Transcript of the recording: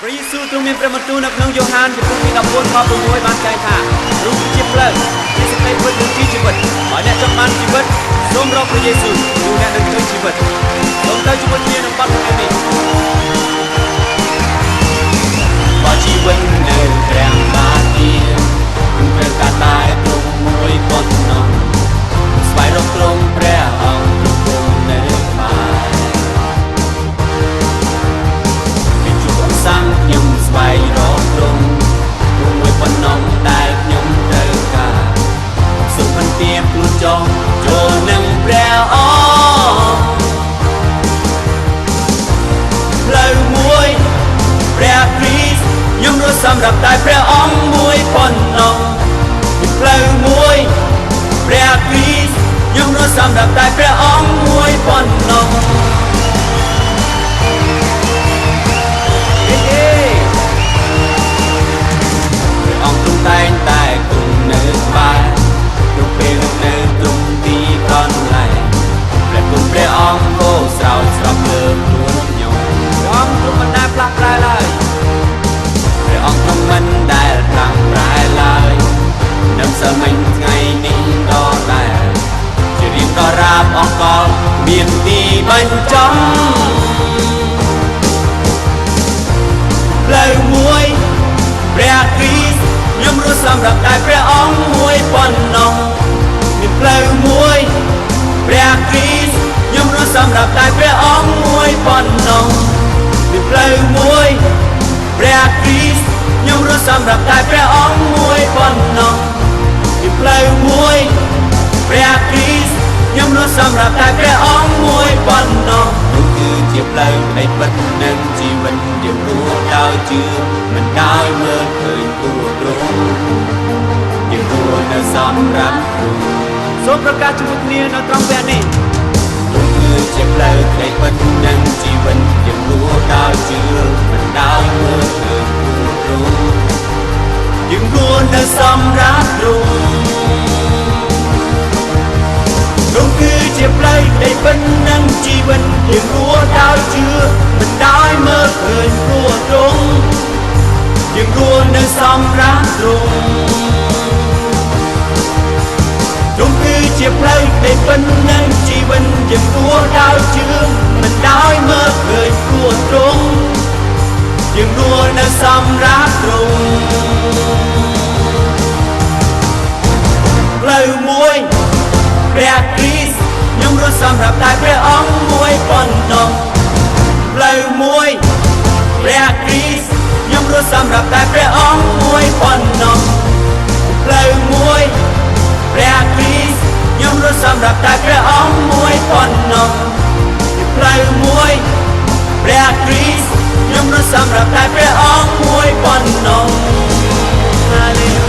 ព្រះយេស៊ូវទ្រង់មានព្រះបន្ទូលនៅក្នុងយ៉ូហានចំពោះទី14ខ6បានចែងថាទ្រង់ជាផ្លូវជាសេចក្តីពិតនិងជាជីវិតហើយអ្នកចង់បានជីវិតសូមរកព្រះយេស៊ូវគឺអ្នកនឹងឃើញជីវិតសូមទៅជាមួយគ្នានឹងបទចម្រៀងនេះបើជីវិតនៅព្រះបាទជាគឺត្រូវការតែទ្រង់មួយប៉ុណ្ណោះស្វែងរកទ្រង់ព្រះអង្គទ្រង់នៅក្បែរខ្ញុំស្វែងរកទ្រង់មួយប៉ុណ្ណោះដែលខ្ញុំត្រូវការសុខមិនទៀមខ្លួនចង់ចូលនឹងព្រះអង្គផ្លូវមួយព្រះគ្រីស្ទខ្ញុំរស់សម្រាប់តែព្រះអង្គមួយប៉ុណ្ណោះផ្លូវមួយព្រះគ្រីស្ទខ្ញុំរស់សម្រាប់តែព្រះអង្គមួយប៉ុណ្ណោះតែងតែគង់នៅក្បែរក្នុងពេលនៅត្រង់ទីកន្លែងព្រះគុណព្រះអង្គគោស្រោចស្រពលើខ្លួនខ្ញុំព្រះអង្គទ្រង់មិនដែលផ្លាស់ប្រែឡើយព្រះអង្គទ្រង់មិនដែលផ្លាស់ប្រែឡើយនៅសម័យថ្ងៃនេះដដែលជារៀងដរាបអង្គកមានទីបញ្ចប់ផ្លូវមួយព្រះគ្រីស្ទខ្ញុំរស់សម្រាប់តែព្រះអង្គមួយប៉ុណ្ណោះមានផ្លូវមួយព្រះគ្រីស្ទខ្ញុំរស់សម្រាប់តែព្រះអង្គមួយប៉ុណ្ណោះមានផ្លូវមួយព្រះគ្រីស្ទខ្ញុំរស់សម្រាប់តែព្រះអង្គមួយប៉ុណ្ណោះមានផ្លូវមួយព្រះគ្រីស្ទខ្ញុំរស់សម្រាប់តែព្រះអង្គមួយប៉ុណ្ណោះនោះគឺជាផ្លូវនៃពិតនិងជីវិតយើងរស់ដោយជឿមិនដោយមើលឃើញទូទ្រង់យើងគួរនៅសម្រាប់ទ្រង់សូមប្រកាសជាមួយគ្នានៅត្រង់វគ្គនេះនោះគឺជាផ្លូវនៃពិតនិងជីវិតយើងរស់ដោយជឿមិនដោយមើលឃើញទូទ្រង់យើងគួរនៅសម្រាប់ទ្រង់ទ្រង់គឺជាផ្លូវនៃពិតនិងជីវិតយើងរស់ដោយជឿមិនដោយមើលឃើញព្រោះទ្រង់យើងគួរនៅសម្រាប់ទ្រង់ទ្រង់គឺជាផ្លូវនៃពិតនិងជីវិតយើងគួរដោយជឿមិនដោយមើលឃើញព្រោះទ្រង់យើងគួរនៅសម្រាប់ទ្រង់ផ្លូវមួយព្រះគ្រីស្ទខ្ញុំរស់សម្រាប់តែព្រះអង្គមួយប៉ុណ្ណោះផ្លូវមួយព្រះគ្រីស្ទខ្ញុំរស់សម្រាប់តែព្រះអង្គមួយប៉ុណ្ណោះផ្លូវមួយព្រះគ្រីស្ទខ្ញុំរស់សម្រាប់តែព្រះអង្គមួយប៉ុណ្ណោះផ្លូវមួយព្រះគ្រីស្ទខ្ញុំរស់សម្រាប់តែព្រះអង្គមួយប៉ុណ្ណោះហាឡេ